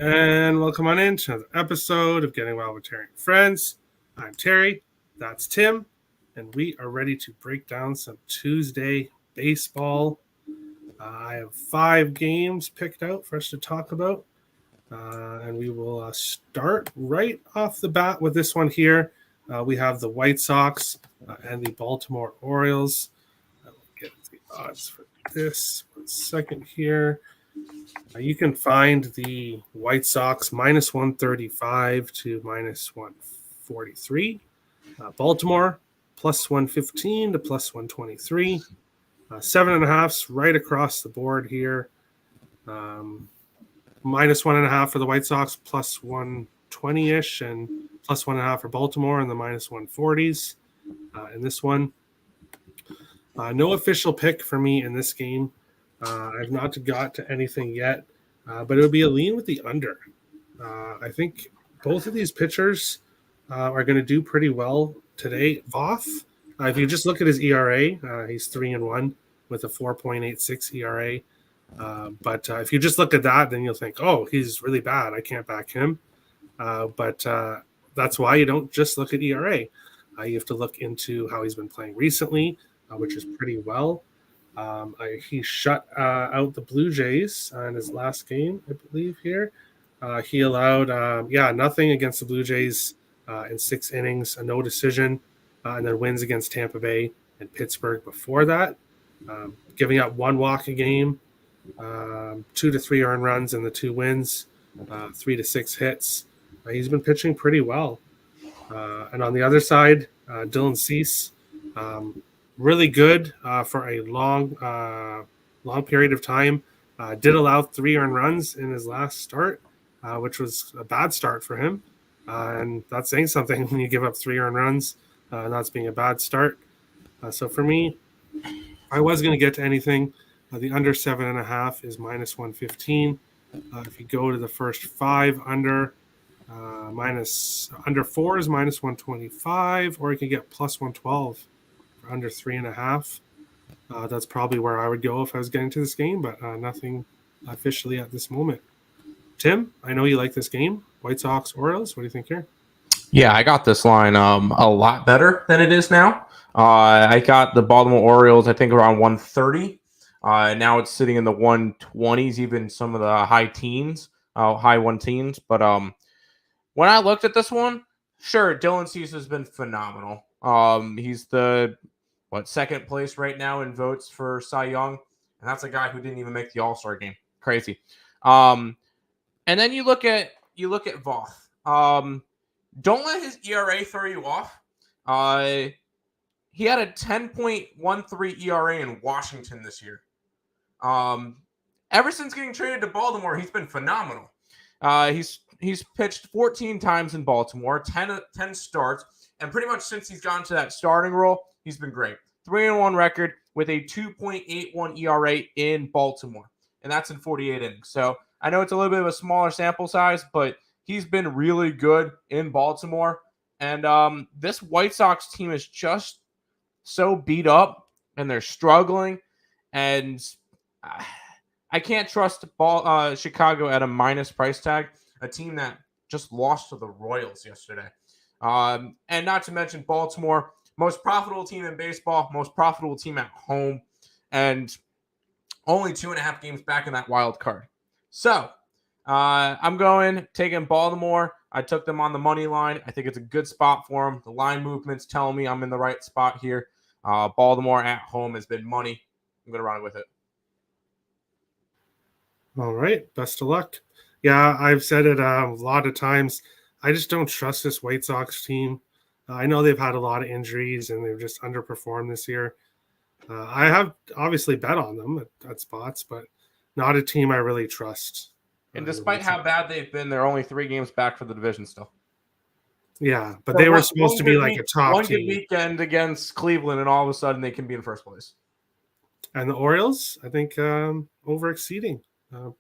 And welcome on in to another episode of Getting Well with Terry and Friends. I'm Terry, that's Tim, and we are ready to break down some Tuesday baseball. I have 5 games picked out for us to talk about, and we will start right off the bat with this one here. We have the White Sox and the Baltimore Orioles. I will get the odds for this. 1 second here. You can find the White Sox minus 135 to minus 143. Baltimore plus 115 to plus 123. 7.5s right across the board here. Minus 1.5 for the White Sox, plus 120-ish, and plus 1.5 for Baltimore in the minus 140s. In this one, no official pick for me in this game. I've not got to anything yet, but it would be a lean with the under. I think both of these pitchers are going to do pretty well today. Voth, if you just look at his ERA, he's 3-1 with a 4.86 ERA. But if you just look at that, then you'll think, oh, he's really bad. I can't back him. But that's why you don't just look at ERA. You have to look into how he's been playing recently, which is pretty well. He shut out the Blue Jays in his last game, I believe, here. He allowed, nothing against the Blue Jays in 6 innings, a no decision, and then wins against Tampa Bay and Pittsburgh before that, giving up 1 walk a game, 2 to 3 earned runs in the 2 wins, 3 to 6 hits. He's been pitching pretty well. And on the other side, Dylan Cease, really good for a long period of time. Did allow 3 earned runs in his last start, which was a bad start for him. And that's saying something when you give up 3 earned runs, and that's being a bad start. So for me, I was going to get to anything. The under 7.5 is minus 115. If you go to the first 5 under 4 is minus 125, or you can get plus 112 for under 3.5. That's probably where I would go if I was getting to this game, but nothing officially at this moment. Tim, I know you like this game. White Sox, Orioles. What do you think here? Yeah, I got this line a lot better than it is now. I got the Baltimore Orioles, I think, around 130. Now it's sitting in the 120s, even some of the high teens, high 1 teens. But when I looked at this one, sure, Dylan Cease has been phenomenal. He's the second place right now in votes for Cy Young, and that's a guy who didn't even make the All-Star game. Crazy. And then you look at Voth. Don't let his ERA throw you off. He had a 10.13 ERA in Washington this year. Ever since getting traded to Baltimore, he's been phenomenal. He's pitched 14 times in Baltimore, 10 starts, and pretty much since he's gone to that starting role, he's been great. 3-1 record with a 2.81 ERA in Baltimore, and that's in 48 innings. So I know it's a little bit of a smaller sample size, but he's been really good in Baltimore. And this White Sox team is just so beat up, and they're struggling. And I can't trust Chicago at a minus price tag, a team that just lost to the Royals yesterday. And not to mention Baltimore, most profitable team in baseball, most profitable team at home, and only 2.5 games back in that wild card. So I'm taking Baltimore. I took them on the money line. I think it's a good spot for them. The line movements tell me I'm in the right spot here. Baltimore at home has been money. I'm going to run with it. All right. Best of luck. Yeah, I've said it a lot of times. I just don't trust this White Sox team. I know they've had a lot of injuries and they've just underperformed this year. I have obviously bet on them at spots, but not a team I really trust. And despite how bad they've been, they're only 3 games back for the division still. Yeah, but they were supposed to be like a top team. One good weekend against Cleveland, and all of a sudden they can be in first place. And the Orioles, I think, over-exceeding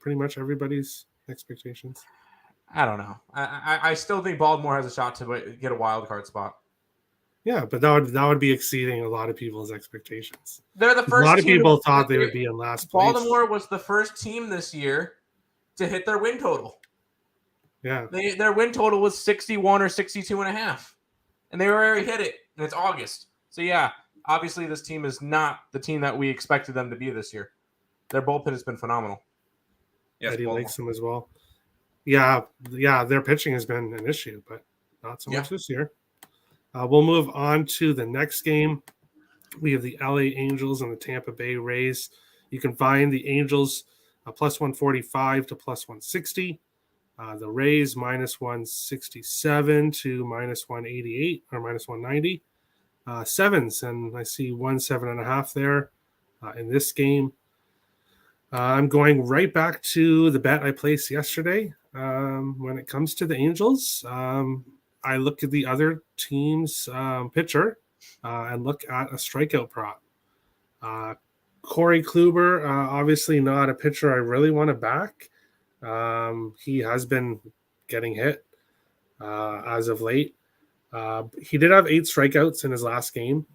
pretty much everybody's expectations. I don't know. I still think Baltimore has a shot to get a wild card spot. Yeah, but that would be exceeding a lot of people's expectations. They're the first. A lot of people thought they would be in last place. Baltimore was the first team this year to hit their win total. Yeah. Their win total was 61 or 62.5. And they already hit it. And it's August. So, yeah, obviously this team is not the team that we expected them to be this year. Their bullpen has been phenomenal. Yes, Eddie Baltimore. likes them as well. Yeah, their pitching has been an issue, but not so much this year. We'll move on to the next game. We have the LA Angels and the Tampa Bay Rays. You can find the Angels plus 145 to plus 160. The Rays minus 167 to minus 188 or minus 190. Sevens, and I see 1.5 there in this game. I'm going right back to the bet I placed yesterday. When it comes to the Angels, I look at the other team's pitcher and look at a strikeout prop. Corey Kluber, obviously not a pitcher I really want to back. He has been getting hit as of late. He did have 8 strikeouts in his last game.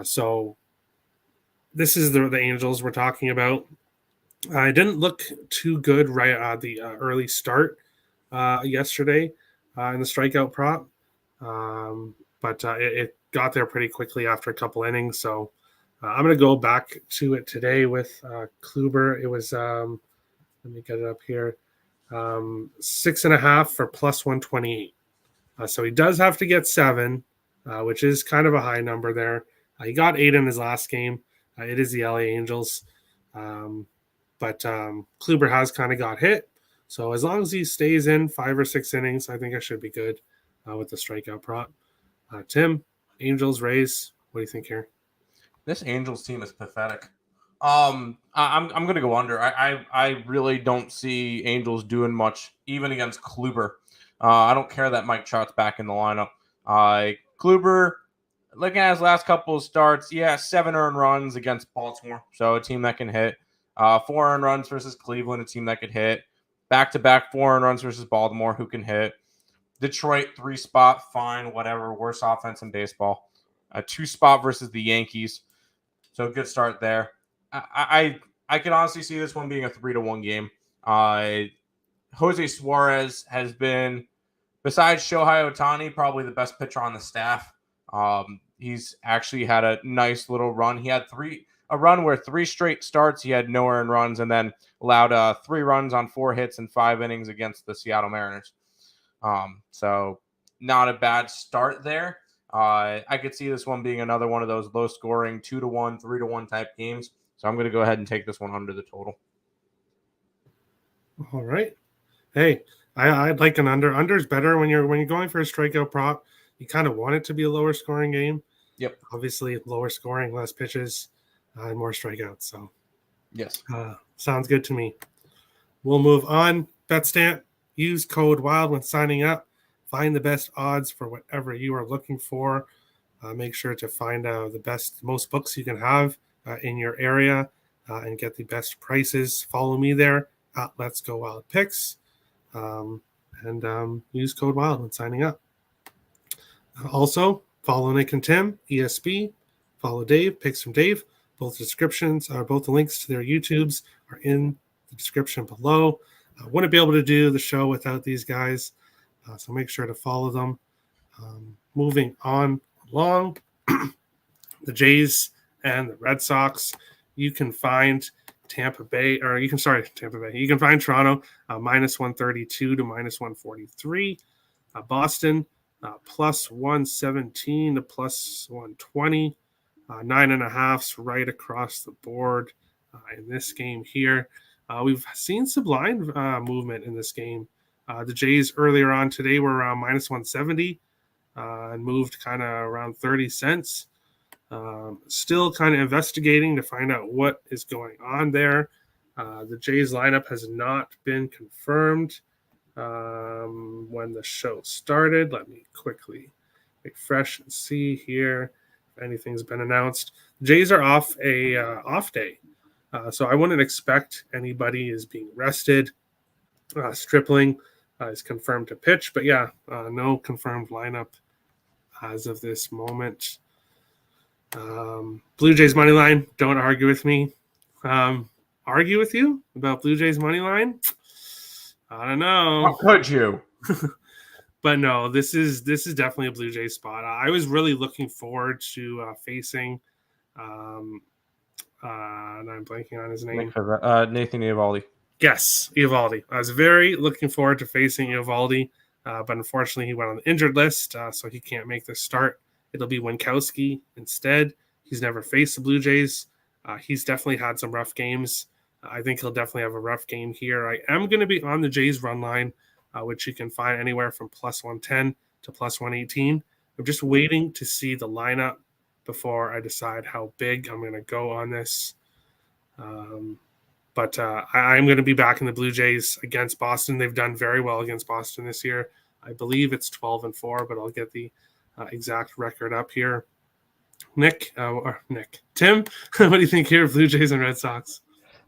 So this is the Angels we're talking about. I didn't look too good right at the early start yesterday in the strikeout prop, but it got there pretty quickly after a couple innings. So I'm going to go back to it today with Kluber. It was, let me get it up here, 6.5 for plus 128. So he does have to get 7, which is kind of a high number there. He got 8 in his last game. It is the LA Angels. But Kluber has kind of got hit. So as long as he stays in 5 or 6 innings, I think I should be good with the strikeout prop. Tim, Angels, Rays, what do you think here? This Angels team is pathetic. I'm going to go under. I really don't see Angels doing much, even against Kluber. I don't care that Mike Trout's back in the lineup. Kluber, looking at his last couple of starts, 7 earned runs against Baltimore, so a team that can hit. 4 earned runs versus Cleveland, a team that could hit. Back-to-back 4 earned runs versus Baltimore, who can hit. Detroit, 3-spot, fine, whatever. Worst offense in baseball. A 2-spot versus the Yankees. So good start there. I can honestly see this one being a 3-1 game. Jose Suarez has been, besides Shohei Ohtani, probably the best pitcher on the staff. He's actually had a nice little run. He had a run where 3 straight starts he had no earned runs, and then allowed 3 runs on 4 hits in 5 innings against the Seattle Mariners. So not a bad start there. I could see this one being another one of those low scoring 2-1, 3-1 type games. So I'm going to go ahead and take this one under the total. All right. Hey, I'd like an under. Under is better when you're going for a strikeout prop. You kind of want it to be a lower scoring game. Yep. Obviously, lower scoring, less pitches, and more strikeouts. So, yes, sounds good to me. We'll move on. BetStamp. Use code WILD when signing up. Find the best odds for whatever you are looking for. Make sure to find the most books you can have in your area and get the best prices. Follow me there at Let's Go Wild Picks. And use code WILD when signing up. Also, follow Nick and Tim, ESB. Follow Dave, Picks from Dave. Both the links to their YouTubes are in the description below. I wouldn't be able to do the show without these guys, so make sure to follow them. Moving on along, the Jays and the Red Sox. You can find Tampa Bay. You can find Toronto minus 132 to minus 143. Boston plus 117 to plus 120. 9.5s right across the board in this game here. We've seen some line movement in this game. The Jays earlier on today were around minus 170 and moved kind of around 30 cents. Still kind of investigating to find out what is going on there. The Jays lineup has not been confirmed when the show started. Let me quickly refresh and see here if anything's been announced. The Jays are off a off day. So I wouldn't expect anybody is being rested. Stripling is confirmed to pitch, but no confirmed lineup as of this moment. Blue Jays money line. Don't argue with me. Argue with you about Blue Jays money line? I don't know. How could you? But no, this is definitely a Blue Jay spot. I was really looking forward to facing. Um, and I'm blanking on his name. Nathan Eovaldi. Yes, Eovaldi. I was very looking forward to facing Eovaldi, but unfortunately he went on the injured list, so he can't make this start. It'll be Winkowski instead. He's never faced the Blue Jays. He's definitely had some rough games. I think he'll definitely have a rough game here. I am going to be on the Jays run line, which you can find anywhere from plus 110 to plus 118. I'm just waiting to see the lineup before I decide how big I'm going to go on this. But I'm going to be back in the Blue Jays against Boston. They've done very well against Boston this year. I believe it's 12-4, but I'll get the exact record up here. Tim, what do you think here of Blue Jays and Red Sox?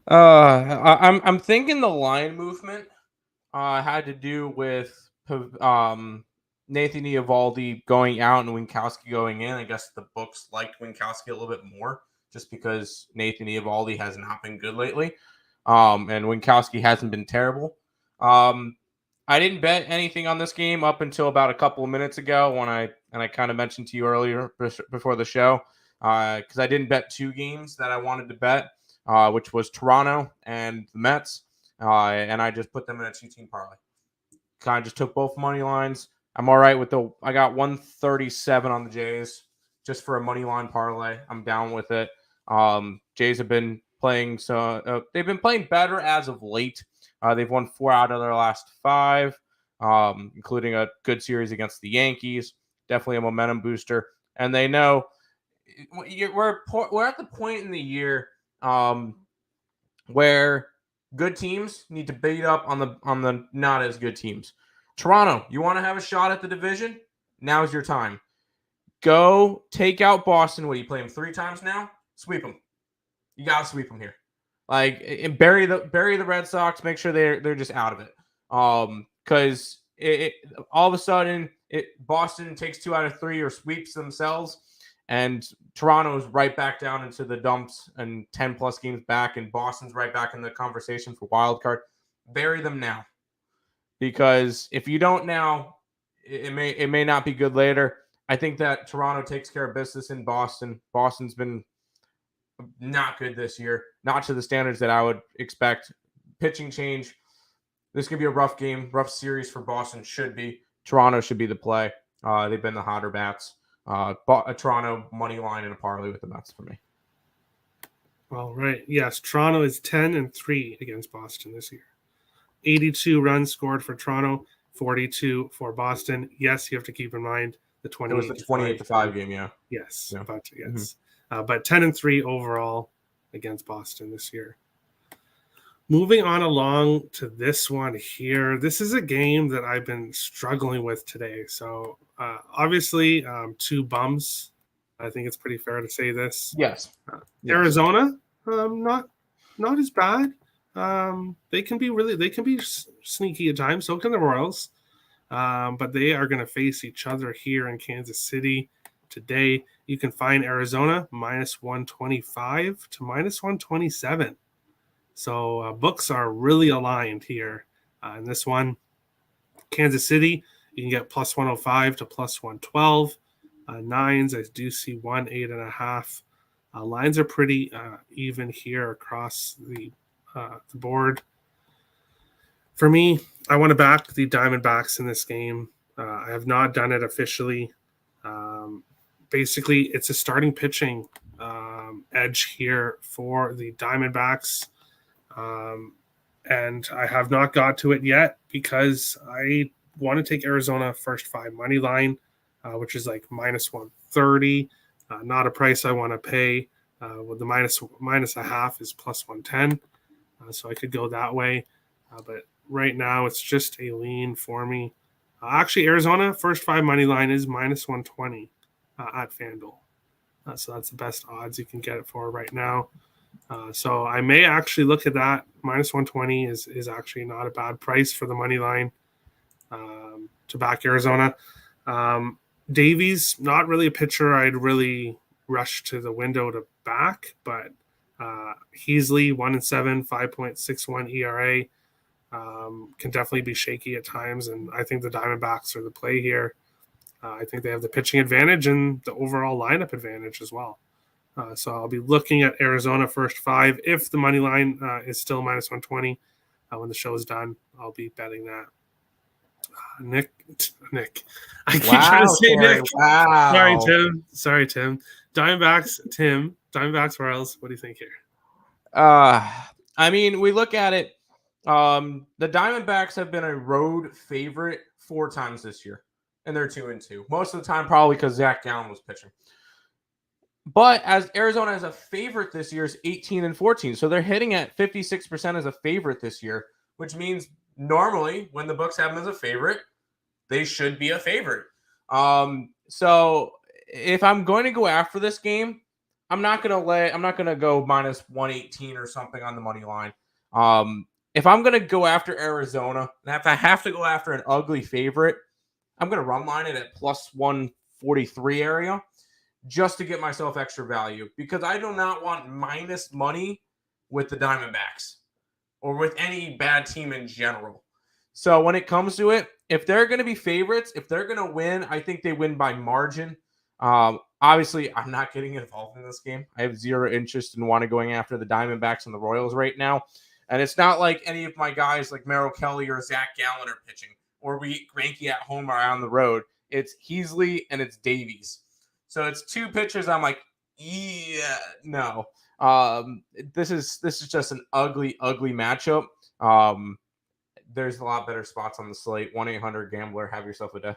I'm thinking the line movement had to do with Nathan Eovaldi going out and Winkowski going in. I guess the books liked Winkowski a little bit more just because Nathan Eovaldi has not been good lately. And Winkowski hasn't been terrible. I didn't bet anything on this game up until about a couple of minutes ago when I kind of mentioned to you earlier before the show because I didn't bet two games that I wanted to bet, which was Toronto and the Mets, and I just put them in a 2-team parlay. Kind of just took both money lines. I'm all right with I got 137 on the Jays just for a money line parlay. I'm down with it. Jays have been playing they've been playing better as of late. They've won 4 out of their last 5, including a good series against the Yankees. Definitely a momentum booster, and they know we're at the point in the year where good teams need to beat up on the not as good teams. Toronto, you want to have a shot at the division? Now's your time. Go take out Boston. What, you play them 3 times now? Sweep them. You gotta sweep them here. Like bury the Red Sox. Make sure they're just out of it. Because all of a sudden Boston takes 2 out of 3 or sweeps themselves, and Toronto's right back down into the dumps and 10 plus games back, and Boston's right back in the conversation for wild card. Bury them now, because if you don't now, it may not be good later. I think that Toronto takes care of business in Boston. Boston's been not good this year, not to the standards that I would expect. Pitching change. This could be a rough game, rough series for Boston. Should be. Toronto should be the play. They've been the hotter bats. A Toronto money line and a parlay with the Mets for me. All right. Yes, Toronto is 10-3 against Boston this year. 82 runs scored for Toronto, 42 for Boston. Yes, you have to keep in mind the 28. It was the 28-5 game, yeah. Yes, yeah. But yes. Mm-hmm. But 10-3 overall against Boston this year. Moving on along to this one here. This is a game that I've been struggling with today. So obviously 2 bums. I think it's pretty fair to say this. Yes. Arizona, not as bad. They can be sneaky at times. So can the Royals. But they are going to face each other here in Kansas City today. You can find Arizona minus 125 to minus 127. So books are really aligned here in this one. Kansas City, you can get plus 105 to plus 112. Nines, I do see 8.5. Lines are pretty even here across the board. For me, I want to back the Diamondbacks in this game. I have not done it officially. Basically, it's a starting pitching edge here for the Diamondbacks. And I have not got to it yet because I want to take Arizona first 5 money line, which is like minus 130. Not a price I want to pay. With the minus a half is plus 110. So I could go that way. But right now it's just a lean for me. Actually, Arizona first 5 money line is minus 120 at FanDuel. So that's the best odds you can get it for right now. So I may actually look at that. Minus 120 is actually not a bad price for the money line to back Arizona. Davies, not really a pitcher I'd really rush to the window to back, but Heasley 1-7, 5.61 ERA. can definitely be shaky at times, and I think the Diamondbacks are the play here. I think they have the pitching advantage and the overall lineup advantage as well. So I'll be looking at Arizona first 5. If the money line is still minus 120 when the show is done, I'll be betting that. Nick. I keep trying to say Terry, Nick. Wow. Sorry, Tim. Diamondbacks, Royals. What do you think here? I mean, we look at it. The Diamondbacks have been a road favorite 4 times this year, and they're 2-2. Most of the time, probably because Zach Gallen was pitching. But as Arizona as a favorite this year is 18-14, so they're hitting at 56% as a favorite this year, which means normally when the books have them as a favorite, they should be a favorite. So if I'm going to go after this game, I'm not gonna go minus 118 or something on the money line. If I'm gonna go after Arizona, and if I have to go after an ugly favorite, I'm gonna run line it at plus 143 area just to get myself extra value, because I do not want minus money with the Diamondbacks or with any bad team in general. So when it comes to it, if they're going to be favorites, if they're going to win, I think they win by margin. Obviously, I'm not getting involved in this game. I have zero interest in going after the Diamondbacks and the Royals right now. And it's not like any of my guys like Merrill Kelly or Zach Gallen are pitching, or we Greinke at home or on the road. It's Heasley and it's Davies. So it's 2 pitchers. I'm like, yeah, no. This is just an ugly matchup. There's a lot better spots on the slate. 1-800-GAMBLER. Have yourself a day.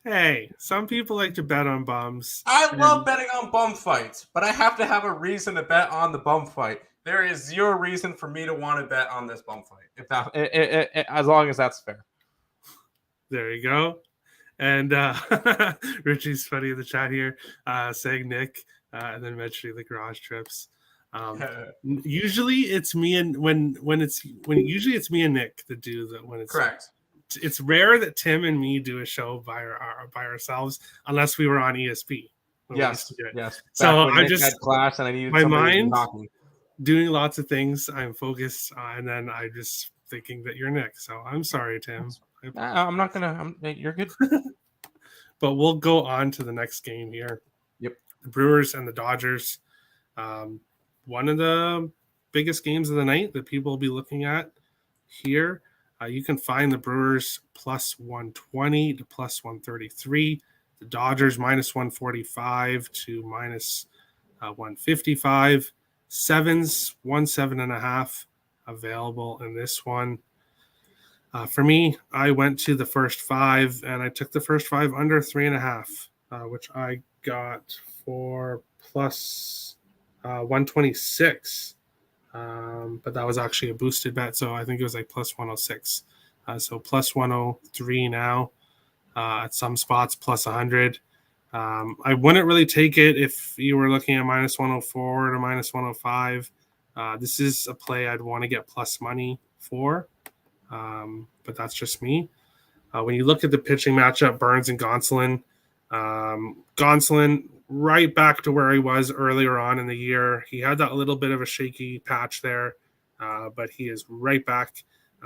Hey, some people like to bet on bums. I love betting on bum fights, but I have to have a reason to bet on the bum fight. There is zero reason for me to want to bet on this bum fight, if that, as long as that's fair. There you go. And Richie's funny in the chat here, saying Nick, and then mentioning the garage trips. Usually it's me and usually it's me and Nick that do that when it's correct. It's rare that Tim and me do a show by ourselves unless we were on ESP. Yes. So I just had class and I needed my mind hockey. Doing lots of things. I'm focused, and then I just thinking that you're Nick. So I'm sorry, Tim. I'm not gonna. You're good. But we'll go on to the next game here. Yep. The Brewers and the Dodgers. One of the biggest games of the night that people will be looking at here. You can find the Brewers plus 120 to plus 133. The Dodgers minus 145 to minus 155. Sevens, 1.5 available in this one. For me, I went to the first 5 and I took the first 5 under 3.5, which I got for plus 126. But that was actually a boosted bet, so I think it was like plus 106. So plus 103 now. At some spots, plus 100. I wouldn't really take it if you were looking at minus 104 to minus 105. This is a play I'd want to get plus money for. But that's just me. When you look at the pitching matchup, Burns and Gonsolin, right back to where he was earlier on in the year. He had that little bit of a shaky patch there, but he is right back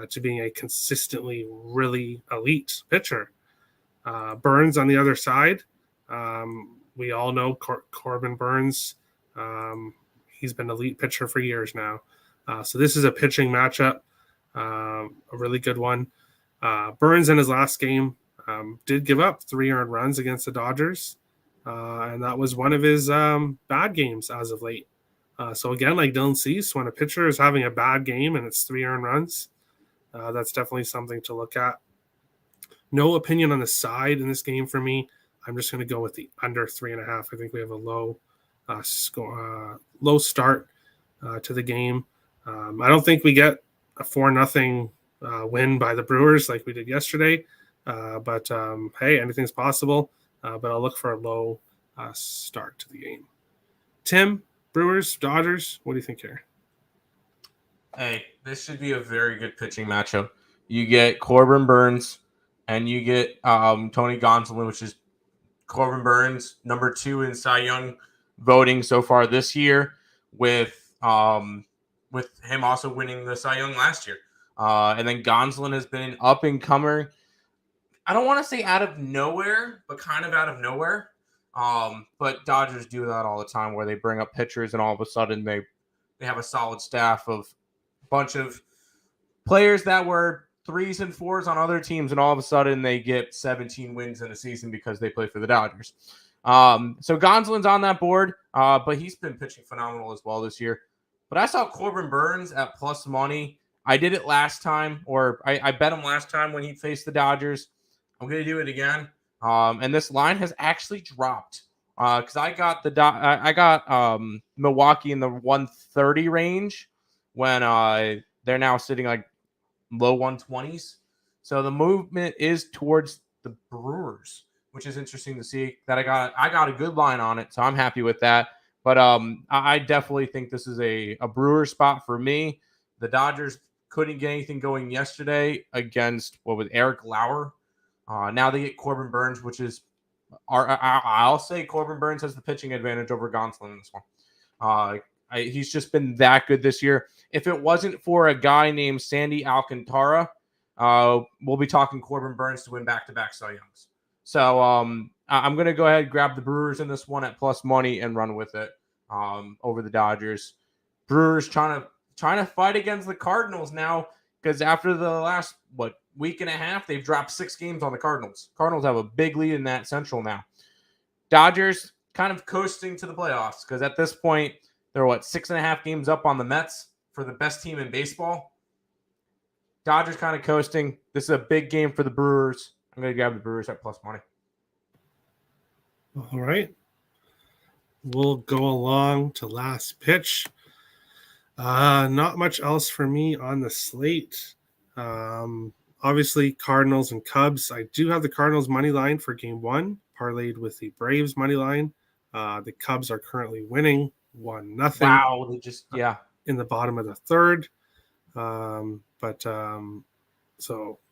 to being a consistently really elite pitcher. Burns on the other side, we all know Corbin Burns. He's been an elite pitcher for years now. So this is a pitching matchup. A really good one. Burns in his last game did give up 3 earned runs against the Dodgers, and that was one of his bad games as of late. So again, like Dylan Cease, when a pitcher is having a bad game and it's 3 earned runs, that's definitely something to look at. No opinion on the side in this game for me. I'm just going to go with the under 3.5. I think we have a low start to the game. I don't think we get a 4-0 win by the Brewers like we did yesterday. But hey, anything's possible. But I'll look for a low start to the game. Tim, Brewers, Dodgers, what do you think here? Hey, this should be a very good pitching matchup. You get Corbin Burns and you get Tony Gonsolin, which is Corbin Burns, number 2 in Cy Young voting so far this year, with him also winning the Cy Young last year. And then Gonsolin has been an up-and-comer. I don't want to say out of nowhere, but kind of out of nowhere. But Dodgers do that all the time where they bring up pitchers and all of a sudden they have a solid staff of a bunch of players that were 3s and 4s on other teams, and all of a sudden they get 17 wins in a season because they play for the Dodgers. So Gonsolin's on that board, but he's been pitching phenomenal as well this year. But I saw Corbin Burns at plus money. I did it last time, or I bet him last time when he faced the Dodgers. I'm going to do it again. And this line has actually dropped because I got Milwaukee in the 130 range when they're now sitting like low 120s. So the movement is towards the Brewers, which is interesting to see. That I got a good line on it, so I'm happy with that. But I definitely think this is a Brewer spot for me. The Dodgers couldn't get anything going yesterday against Eric Lauer. Now they get Corbin Burns, which is I'll say Corbin Burns has the pitching advantage over Gonsolin in this one. He's just been that good this year. If it wasn't for a guy named Sandy Alcantara, we'll be talking Corbin Burns to win back-to-back Cy Youngs. So I'm going to go ahead and grab the Brewers in this one at plus money and run with it over the Dodgers. Brewers trying to fight against the Cardinals now because after the last, week and a half, they've dropped 6 games on the Cardinals. Cardinals have a big lead in that Central now. Dodgers kind of coasting to the playoffs because at this point, they're 6.5 games up on the Mets for the best team in baseball. Dodgers kind of coasting. This is a big game for the Brewers. I'm going to grab the Brewers at plus money. All right. We'll go along to last pitch. Not much else for me on the slate. Obviously, Cardinals and Cubs. I do have the Cardinals money line for game 1, parlayed with the Braves money line. The Cubs are currently winning 1-0. Wow, they just in the bottom of the third. So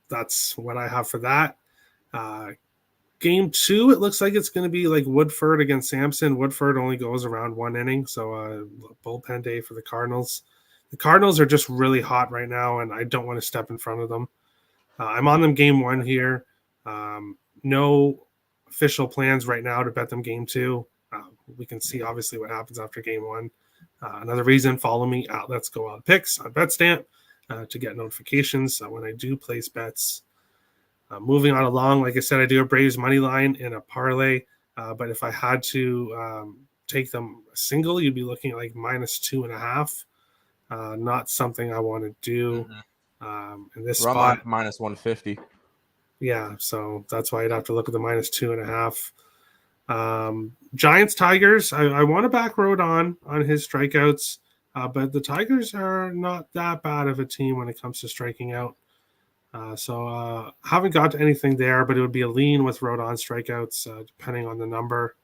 that's what I have for that. Game 2, it looks like it's going to be like Woodford against Sampson. Woodford only goes around 1 inning, so bullpen day for the Cardinals. The Cardinals are just really hot right now, and I don't want to step in front of them. I'm on them game 1 here. No official plans right now to bet them game 2. We can see obviously what happens after game 1. Another reason, follow me at Let's Go Out Picks on BetStamp to get notifications when I do place bets. Moving on along, like I said, I do a Braves money line in a parlay, but if I had to take them single, you'd be looking at like -2.5. Not something I want to do. In this spot, minus 150. Yeah, so that's why I'd have to look at the -2.5. Giants Tigers. I want to back Rodon on his strikeouts, but the Tigers are not that bad of a team when it comes to striking out. So haven't got to anything there, but it would be a lean with Rodon strikeouts, depending on the number.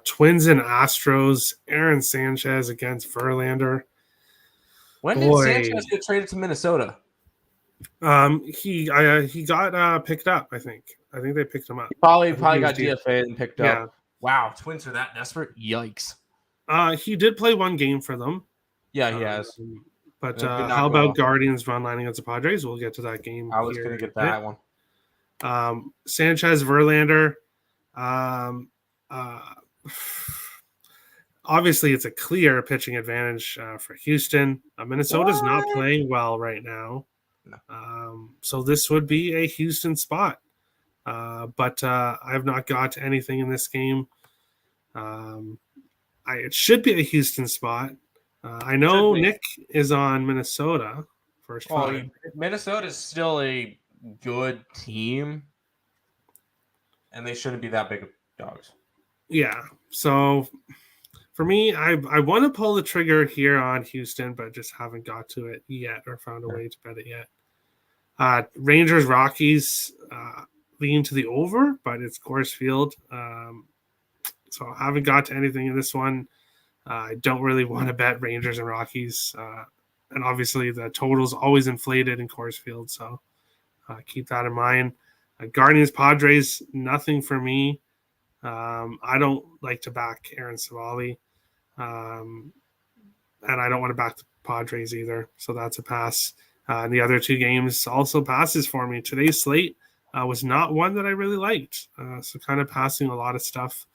Twins and Astros. Aaron Sanchez against Verlander. When did Sanchez get traded to Minnesota? He got picked up. I think they picked him up. He probably got DFA and picked up. Wow, Twins are that desperate. Yikes. He did play 1 game for them. Yeah, he has. But how about Guardians run line against the Padres? We'll get to that game. I was going to get that one. Sanchez, Verlander. Obviously, it's a clear pitching advantage for Houston. Minnesota's not playing well right now. No. So this would be a Houston spot. But I have not got anything in this game. It should be a Houston spot. I know Nick is on Minnesota first time. Minnesota is still a good team, and they shouldn't be that big of dogs. Yeah. So for me, I want to pull the trigger here on Houston, but just haven't got to it yet or found a way to bet it yet. Rangers Rockies lean to the over, but it's Coors Field. So I haven't got to anything in this one. I don't really want to bet Rangers and Rockies. And obviously the total's always inflated in Coors Field. So keep that in mind. Guardians Padres, nothing for me. I don't like to back Aaron Savali. And I don't want to back the Padres either. So that's a pass. And the other two games also passes for me. Today's slate was not one that I really liked. So kind of passing a lot of stuff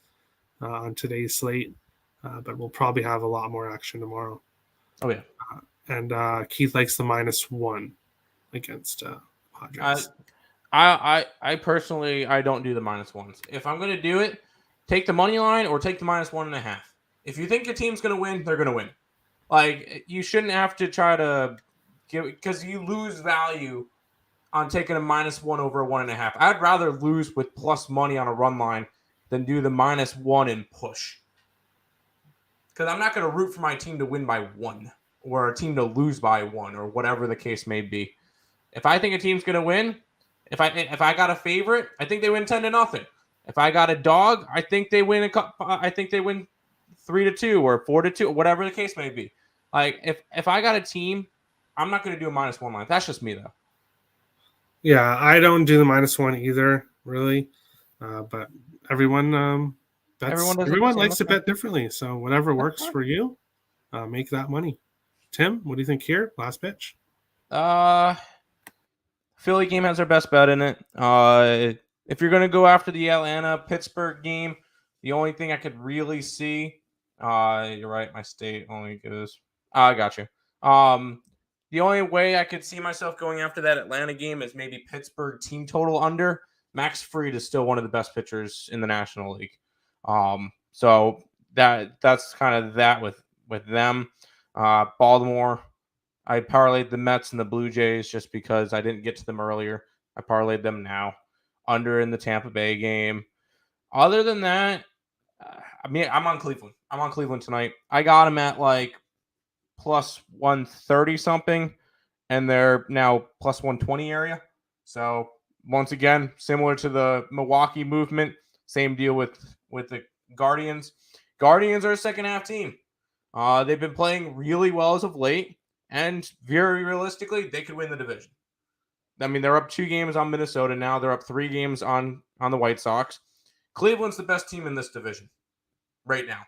on today's slate. But we'll probably have a lot more action tomorrow. Oh, yeah. And Keith likes the -1 against Padres. I personally, I don't do the -1s. If I'm going to do it, take the money line or take the -1.5. If you think your team's going to win, they're going to win. Like, you shouldn't have to try to give, because you lose value on taking a -1 over a 1.5. I'd rather lose with plus money on a run line than do the -1 and push. Because I'm not going to root for my team to win by 1 or a team to lose by 1 or whatever the case may be. If I think a team's going to win, if I got a favorite, I think they win 10-0. If I got a dog, I think they win I think they win 3-2 or 4-2, whatever the case may be. Like, if I got a team, I'm not going to do a -1 line. That's just me, though. Yeah, I don't do the -1 either, really. But everyone everyone likes to bet differently. So whatever works for you, make that money. Tim, what do you think here? Last pitch. Philly game has their best bet in it. If you're going to go after the Atlanta-Pittsburgh game, the only thing I could really see, you're right, my state only goes. I got you. The only way I could see myself going after that Atlanta game is maybe Pittsburgh team total under. Max Fried is still one of the best pitchers in the National League. So that's kind of that with them. Baltimore, I parlayed the Mets and the Blue Jays just because I didn't get to them earlier. I parlayed them now. Under in the Tampa Bay game. Other than that, I'm on Cleveland. I'm on Cleveland tonight. I got them at like plus 130 something, and they're now plus 120 area. So once again, similar to the Milwaukee movement, same deal with the Guardians. Guardians are a second half team. They've been playing really well as of late, and very realistically, they could win the division. I mean, they're up 2 games on Minnesota now. They're up 3 games on the White Sox. Cleveland's the best team in this division right now.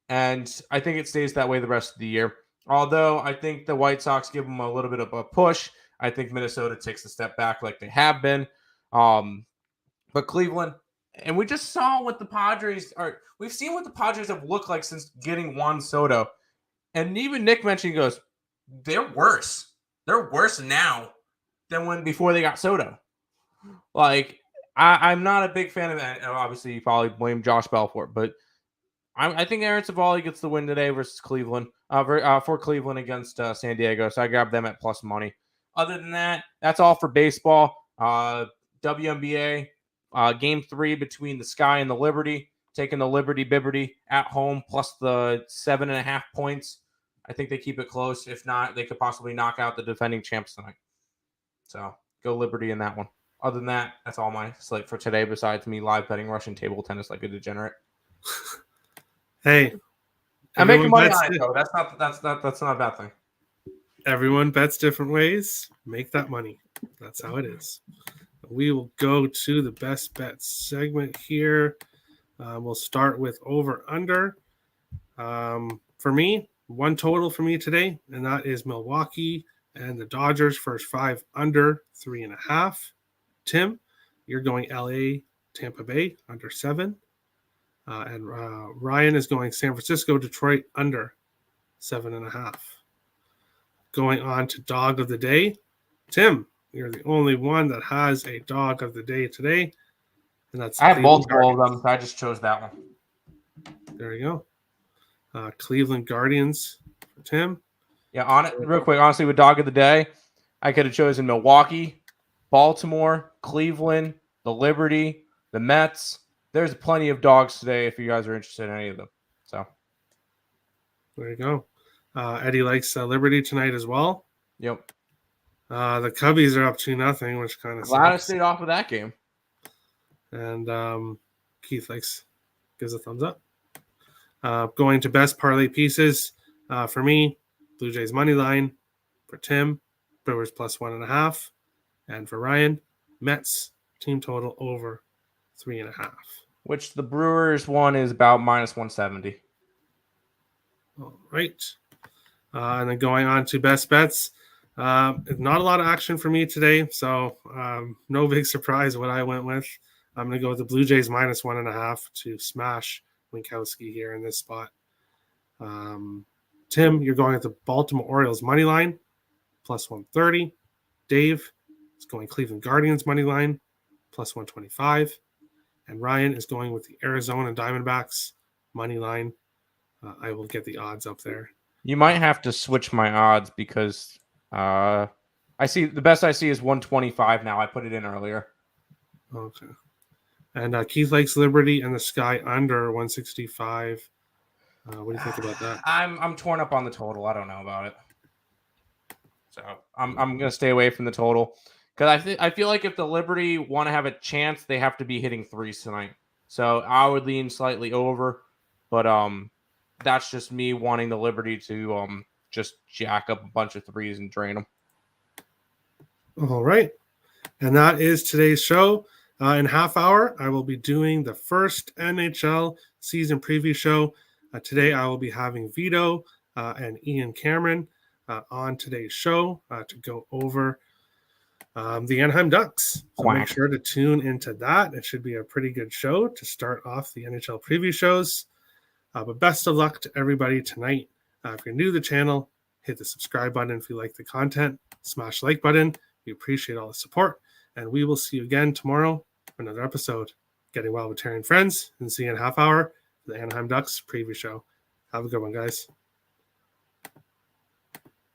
And I think it stays that way the rest of the year. Although I think the White Sox give them a little bit of a push. I think Minnesota takes a step back like they have been. But Cleveland, and we just saw what the Padres are. We've seen what the Padres have looked like since getting Juan Soto. And even Nick mentioned, he goes, they're worse. They're worse now than when before they got Soto. Like, I'm not a big fan of that. Obviously, you probably blame Josh Bell for it, but I think Aaron Savali gets the win today versus Cleveland, for Cleveland against San Diego. So I grabbed them at plus money. Other than that, that's all for baseball. WNBA, game 3 between the Sky and the Liberty. Taking the Liberty at home plus the 7.5 points. I think they keep it close. If not, they could possibly knock out the defending champs tonight. So go Liberty in that one. Other than that, that's all my slate for today. Besides me live betting Russian table tennis like a degenerate. Hey, I'm making money on it though. That's not a bad thing. Everyone bets different ways. Make that money. That's how it is. We will go to the best bet segment here. We'll start with over under. For me, one total for me today, and that is Milwaukee and the Dodgers first 5 under 3.5. Tim, you're going LA, Tampa Bay under 7. And Ryan is going San Francisco, Detroit under 7.5. Going on to dog of the day. Tim, you're the only one that has a dog of the day today. And that's I have multiple of them, so I just chose that one. There you go. Cleveland Guardians for Tim. Yeah, on it real quick. Honestly, with dog of the day, I could have chosen Milwaukee, Baltimore, Cleveland, the Liberty, the Mets. There's plenty of dogs today if you guys are interested in any of them. So there you go. Eddie likes Liberty tonight as well. Yep. The Cubbies are up 2-0, which kind of glad I stayed off of that game. And Keith gives a thumbs up. Going to best parlay pieces for me, Blue Jays money line. For Tim, Brewers plus 1.5, and for Ryan, Mets team total over 3.5. Which the Brewers one is about minus 170. All right. And then going on to best bets, Not a lot of action for me today, so no big surprise what I went with. I'm going to go with the Blue Jays minus 1.5 to smash Winkowski here in this spot. Tim, you're going at the Baltimore Orioles money line, plus 130. Dave is going Cleveland Guardians money line, plus 125. And Ryan is going with the Arizona Diamondbacks money line. I will get the odds up there. You might have to switch my odds because I see the best I see is 125 now. I put it in earlier. Okay. And Keith likes Liberty and the Sky under 165. What do you think about that? I'm torn up on the total. I don't know about it. So I'm gonna stay away from the total because I feel like if the Liberty want to have a chance, they have to be hitting threes tonight. So I would lean slightly over, but that's just me wanting the Liberty to just jack up a bunch of threes and drain them. All right, and that is today's show. In half hour, I will be doing the first NHL season preview show. Today, I will be having Vito and Ian Cameron on today's show to go over the Anaheim Ducks. So make sure to tune into that. It should be a pretty good show to start off the NHL preview shows. But best of luck to everybody tonight. If you're new to the channel, hit the subscribe button if you like the content. Smash the like button. We appreciate all the support. And we will see you again tomorrow for another episode. Getting Well with Terry and Friends. And see you in half hour for the Anaheim Ducks preview show. Have a good one, guys.